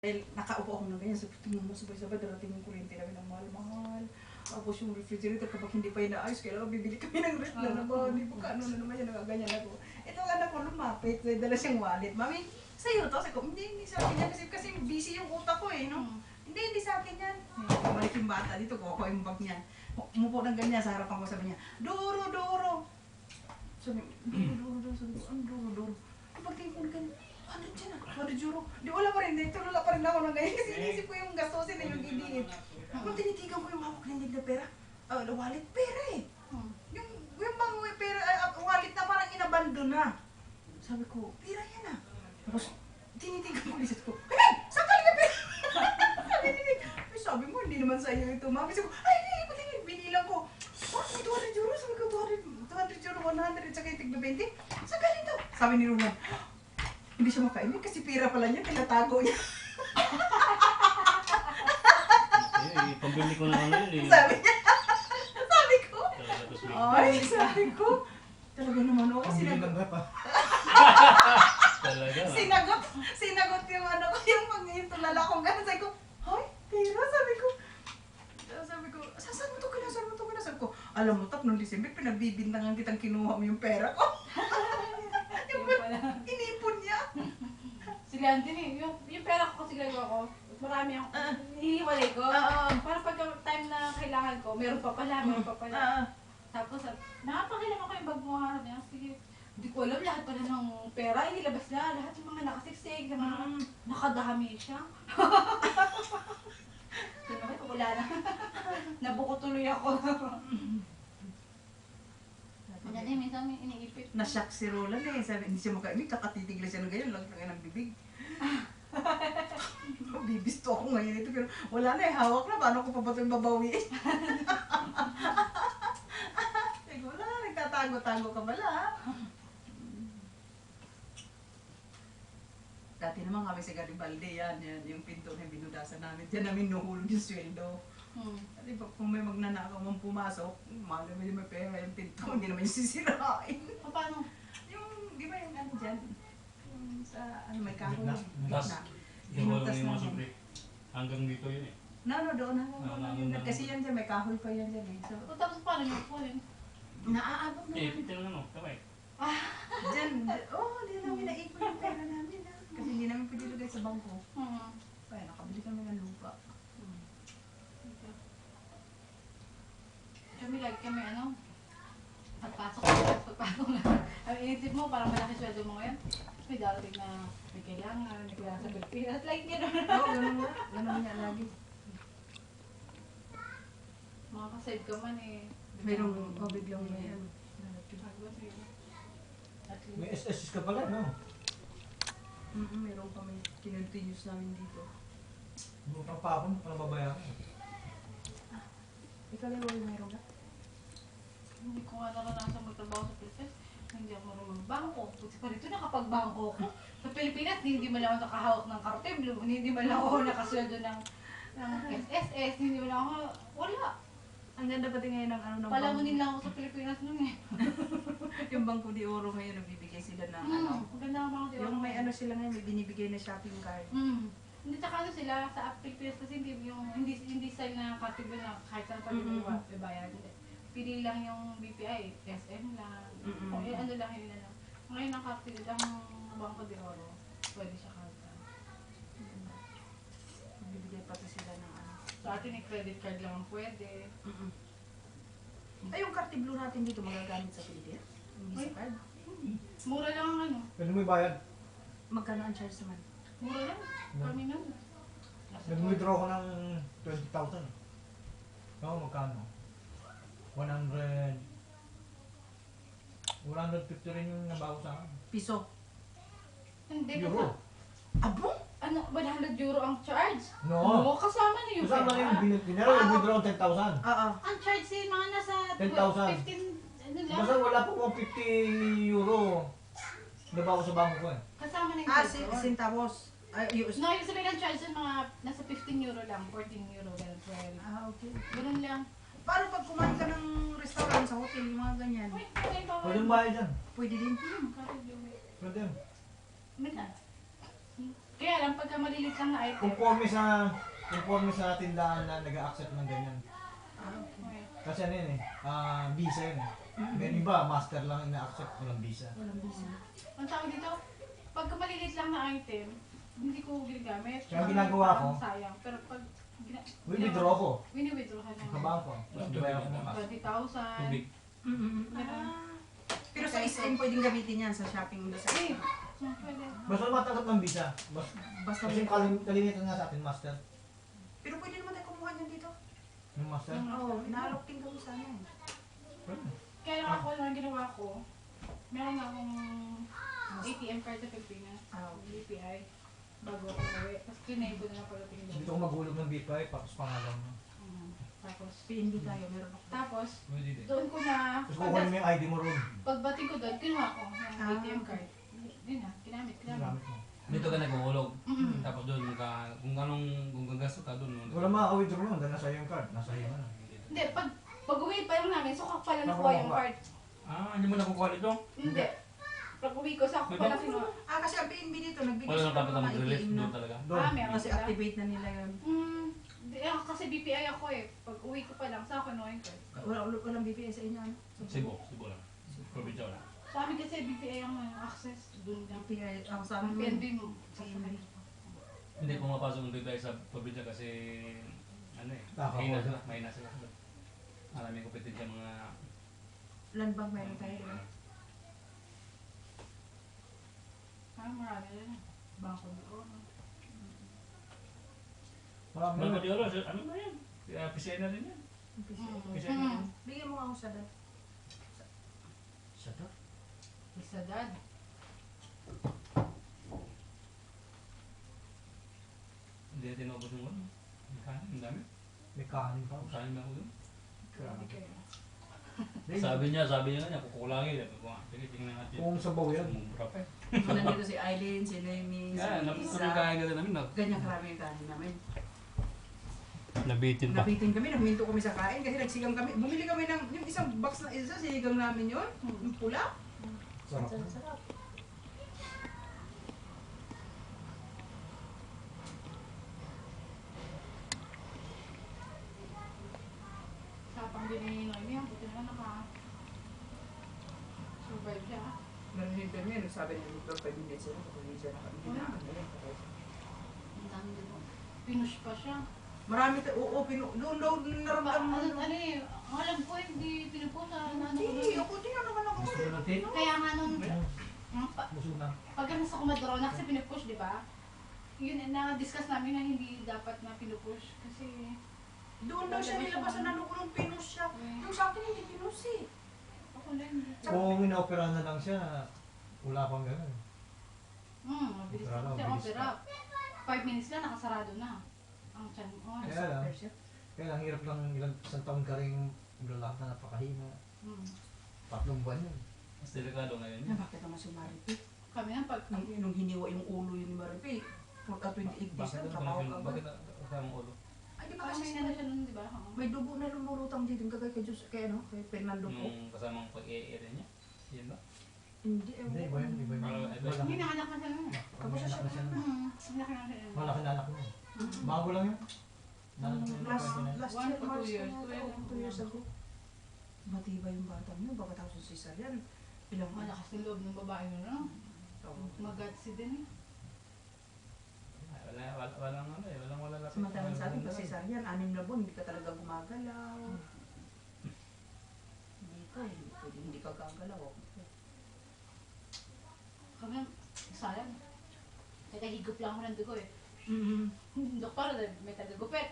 Dahil nakaupo ako ng ganyan, so tingnan mo sabay-sabay, darating yung kuryente namin ng mahal-mahal. Tapos yung refrigerator, kapag hindi pa inaayos, kailangan bibili kami ng ref na naman. Hindi po kano na naman yan, nagaganyan ako. Ito ang anak ko lumapit, dala siyang wallet. Mami, sa'yo to? Sabi ko, hindi sa akin yan kasi busy yung utak ko eh, no? Hindi sa akin yan. Balik yung bata dito, kuha ko yung bag niya. Umupo ng ganyan sa harapan ko, sabi niya, Doro! Sabi, Doro, sabi ko, ano Doro? Pagtingin ko ng ganyan, ano dyan ah? Ano Juro? Di wala pa rin, tulala pa rin ako ng ganyan kasi inisip ko yung gastusin na yung idiit. Kung tinitigan ko yung hawak ng na pera, wallet, pera eh. Yung bang pera, wallet na parang inabandon na. Sabi ko, pera yan ah. Tapos, tinitigan ko, isip ko, hey! Saan ka na pera? Sabi mo, hindi naman sa'yo ito. Mami, sabi ko, ay, hindi, patingin, binilang ko. Oh, 200 euro, sabi ko, 200 euro, 100, saka yung tigba 20. Saan galing to? Sabi ni Roman, hindi siya makainin kasi pira pala niya, tinatago niya. Pambili ko na yun eh. Sabi niya, sabi ko, talaga naman ako, sinagot yung ano ko, yung tulala kong gano'n, sabi ko, ay, pira, sabi ko, saan mo to kina, sabi ko, alam mo, nung December, pinagbibintangan kitang kinuha mo yung pera ko. Inipon niya. Sila Anthony, yung pera ko kasi gagawa ko, marami ako, hinihiwalay ko. Para pag time na kailangan ko, meron pa pala. Tapos, nakapakilala ko yung bag mo ha, niya, sige, hindi ko alam lahat pala ng pera, inilabas na, lahat yung mga nakasiksik, nakadami siya. Tunay, wala na. Nabuko tuloy ako. Yan eh, minsan may iniipit. Na-shock si Roland eh. Sabi, hindi siya makaimik, kakatitig lang siya ng ganyan, lang ng bibig. Bibisto ako ngayon ito, pero wala na eh, hawak na, paano ko pa ba ito yung babawiin? Sige, wala, nagtatago-tago ka pala ha. Dati naman kami sa Garibaldi, yan, yung pinto na binudasan namin, dyan namin nuhulog yung sweldo. Di ba, kung may magnanakaw mong pumasok, mahal naman yung may pera yung pinto, hindi naman yung sisirain. Paano? Yung, di ba yung ano dyan? Yung sa, ano may kahoy. Tas, Binutas yung mga namin. sobre. Hanggang dito yun eh. Doon na. Kasi yan dyan, may kahoy pa yan dyan eh. So, Tapos paano yung phone? naaabot na namin. Tingnan mo, kamay. Dyan, hindi namin naipon yung pera namin ha. Kasi hindi namin pwede lagay sa bangko. Kaya nakabili kami ng lupa. Kami pagpasok na. Ang inisip mo, parang malaki sweldo mo ngayon. May darating na may kailangan, may kailangan sa Pilipinas. Like, gano'n. Oo, ganun nga lagi. Makakasave ka man eh. Mayroong, biglang may ano. May SSS ka pala, no? Meron kami, kinontinuous namin dito. Bukang pa ako, parang babayaran. Ikaw lang meron ka? Hindi ko nga naranasan magtrabaho sa Pilipinas. Hindi ako marunong magbangko. Kasi pa rito nakapagbangko ko. Sa Pilipinas, hindi man lang ako nakahawak ng kartib. Hindi man lang ako nakasweldo ng SSS. Hindi man lang ako, wala. Ang ganda pati ngayon ng ano ng Palamunin lang ako sa Pilipinas nun eh. Yung Bangko de Oro ngayon, nagbibigay sila ng ano. Maganda ang mga Yung may ano sila ngayon, may binibigay na shopping card. Hindi, tsaka ano sila sa Pilipinas kasi hindi style na kartib na kahit saan pa ibayad. Pili lang yung BPI, SM lang. O ano lang yun na lang. Ngayon ang kartib, ang Bangko de Oro, pwede siya karta. Bibigay pati sila ng ano. Sa atin yung credit card lang ang pwede. Ay, yung Carte Blue natin dito magagamit sa Pilipinas? Yung Visa card? Mura lang ang ano. Pwede mo ibayad. Magkano ang charge naman? Mura lang. Kami nun. Nag-withdraw ko ng 20,000. Oo, magkano? 150 rin yung nabago sa akin. Piso. Hindi Euro. Abo? Ano, 100 euro ang charge? No. Oo, kasama na yung Kasama na pera. yung binero, nag-withdraw 10,000. Oo. Ang charge sin mga nasa 10,000. 15, ano lang. Basta wala po 150 euro. Nabago sa bangko ko eh. Kasama na yung petrol. Centavos. US. No, yung sabihin ng charge sin mga nasa 15 euro lang, 14 euro, ganun, 12. Okay. Ganun lang. Paano pag kumain ka ng restaurant sa hotel, yung mga ganyan? Pwede mo bayad dyan. Pwede din. Pwede. May Kaya lang, pagka malilit lang na item. Conforme sa tindahan na nag-accept ng ganyan. Okay. Kasi ano yun eh, visa yun eh. May iba, master lang ina-accept, walang visa. Walang bisa. Ang tawag dito, pagka malilit lang na item, hindi ko ginagamit. Kaya ang ginagawa ko, Parang sayang. Pero pag withdraw ko. wini-withdraw ka Sa na. bangko. Tapos bayar ko ng cash. 20,000. Tubig. Pero sa SM pwedeng gamitin yan sa shopping mo sa Eh, SM. pwede. Basta matanggap ng visa. Basta Kasi kalimitan nga sa atin, master. Pero pwede naman tayo kumuha niyan dito. Yung master. Oo, inaalok din kami sana eh. Kaya lang ako, ang ginawa ko, meron nga akong ATM card sa Pilipinas. BPI. Bago ako uwi. Tapos kinay ko na pagdating doon. Dito ko maghulog ng BPI, tapos pangalan mo. Tapos, PNB tayo, meron ako. tapos, Pwede din. doon ko na, Tapos kukunin mo yung ID mo ron. pagbating ko doon, kinuha ko yung Ah. ATM card. Yun na, ginamit. Gamit mo. Dito ka nag-uulog. Mm. Tapos doon, kung gagasto ka doon. Wala makaka-withdraw nun, dahil nasa iyo yung card. Nasa iyo na. Hindi, pag-uwi pa lang namin, so ako pala nakuha yung card. Hindi mo nakukuha dito? Hindi. Pag-uwi ko, sa ako pala kinuha. Kasi ang PNB dito, nagbigay Wala sila nang dapat ng mga mag-release ATM doon na. talaga. Doon. Meron Kasi sila. activate na nila yun. Kasi BPI ako eh. Pag-uwi ko pa lang, sa ako kinuha yung card. Walang BPS sa inyo, ano? Cebu lang. Probinsya lang. Sa amin kasi BPI ang access doon lang. BPI, ang sa amin PNB mo. Hindi pumapasok ng bigay sa probinsya kasi ano eh, mahina sila. Maraming kompetensya mga Land Bank meron tayo, di ba? Marami rin. Bangko doon. Marami Bangko na. de Oro, ano ba yan? PCI na rin yan. PCI na yan. Bigyan mo nga ako sa dad. Shut up. Isa dad. Hindi natin naubos yung ano. Yung kanin, ang dami. May kanin pa. Kanin ba ako doon? Grabe kayo. Sabi niya nga niya, kukulangin. Sige, tingnan natin. Kung sabaw yan. Mumura pa eh. Nandito si Eileen, si Noemi, si Yan, napos Isa. kami kain natin namin. Ganyan karami yung kanin namin. Nabitin pa. Nabitin kami, nagminto kami sa kain kasi nagsigang kami. Bumili kami ng yung isang box na isa, sinigang namin yun. Yung pula. Sarap. Sarap. Sapang din ni Noemi, ang buti naman survive siya. Meron yung kami, nagsabi niya, mag 5 minutes sila, kapag hindi siya nakabigyan na. Ang dami din mo. Pinush pa siya. Marami tayo, oo, doon daw naramdaman mo. Ano eh, alam ko hindi pinupusa. Hindi, ako din naman ako. Gusto mo natin? Kaya nga nung, Busog na. pag nasa kumadrona kasi pinupush, di ba? Yun, na-discuss namin na hindi dapat na pinupush. Kasi, Doon daw siya nilabasan na nung pinus siya. Yung sa akin hindi pinus eh. ako lang. Kung ina-opera na lang siya, wala pang gano'n. Mabilis Opera lang, kasi mabilis opera. 5 minutes lang, nakasarado na. Ang chan mo. Kaya lang. Kaya lang hirap ng isang taon ka rin lalaki na napakahina. 3 buwan yun. Mas delikado ngayon Na yun. bakit naman si Maripi? Kami nga pag, Nung hiniwa yung ulo yun ni Maripi, 28 days Bakit na, ang trabaho ka ba? bakit ang ulo? Ay, di ba kasi kasi may na siya nun, di ba? may dugo na lumulutang dito kagay kay Diyos, kay ano, kay Fernando po. Nung kasamang pag-i-air niya. Yan ba? Hindi, Hindi, iba yun, iba yun. Hindi nakanak na siya nun. Tapos May anak na siya. Malaki na siya. Malaki na anak mo. Bago lang yun. Nanak na Last, yun. last One year, to two March years, na yata, 2 years ago. Matibay yung bata mo, pagkatapos si Sarian, ilang Malakas yung loob ng babae mo, no? Magatsi din eh. Walang ano eh, wala lapit. samantalang sa atin, kasi Sarian, 6 na buwan, hindi ka talaga gumagalaw. Dito, hindi ka gagalaw. Kami, sayang. Nagahigop lang ako ng dugo eh. Doktor, may tagagupit.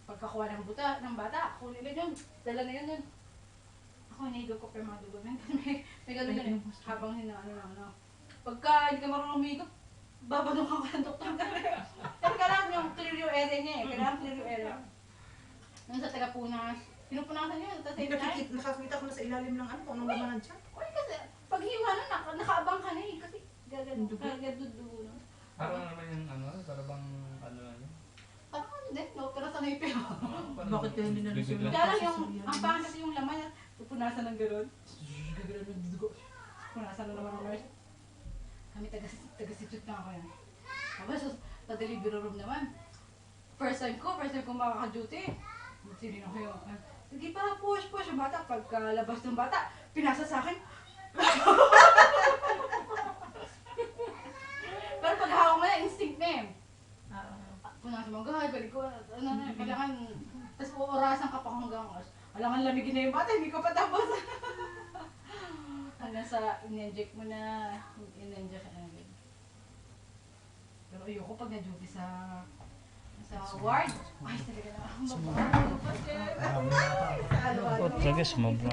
Pagkakuha ng bata, kunin na yun. Dala na yun nun. Ako, hinahigop ko pa yung mga dugo. May gano'n yun eh. Habang ano. Pagka hindi ka marunong humigop, babadong ka ng doktor talaga. Pero kailangan yung clear yung area niya eh. Kailangan clear yung area. Nung sa tagapunas, pinupunasan yun. Tapos same time. Nakakita ko na sa ilalim ng ano, kung anong laman ng tiyan. Uy, kasi pag hiwa na, nakaabang ka na eh. Kasi gagadudugo na. Parang naman yung ano, para bang ano lang yun. Parang ano din, no? Pero sanay pa yun. Bakit kaya hindi na Bigla. nasunod? Kaya lang yung, ang pangit kasi yung laman niya, pupunasan ng gano'n. Gagawin ng dugo. Punasan na naman ng nurse. Kami taga-situte na ako yan. Tapos sa delivery room naman. First time ko makaka-duty. Sinino ko yung, sige pa, push. Yung bata, pagkalabas ng bata, pinasa sa akin. Pero pag hawak mo na, instinct na eh. Punas mo, balik ko, kailangan, tapos orasan ka pa hanggang, kailangan lamigin na yung bata, hindi ko pa tapos. Hanggang sa in-inject mo na, in-inject ka na. Pero ayoko pag na-duty sa ward. Ay, talaga na. Marami na pa. Sa ano-ano. Talaga sumobra.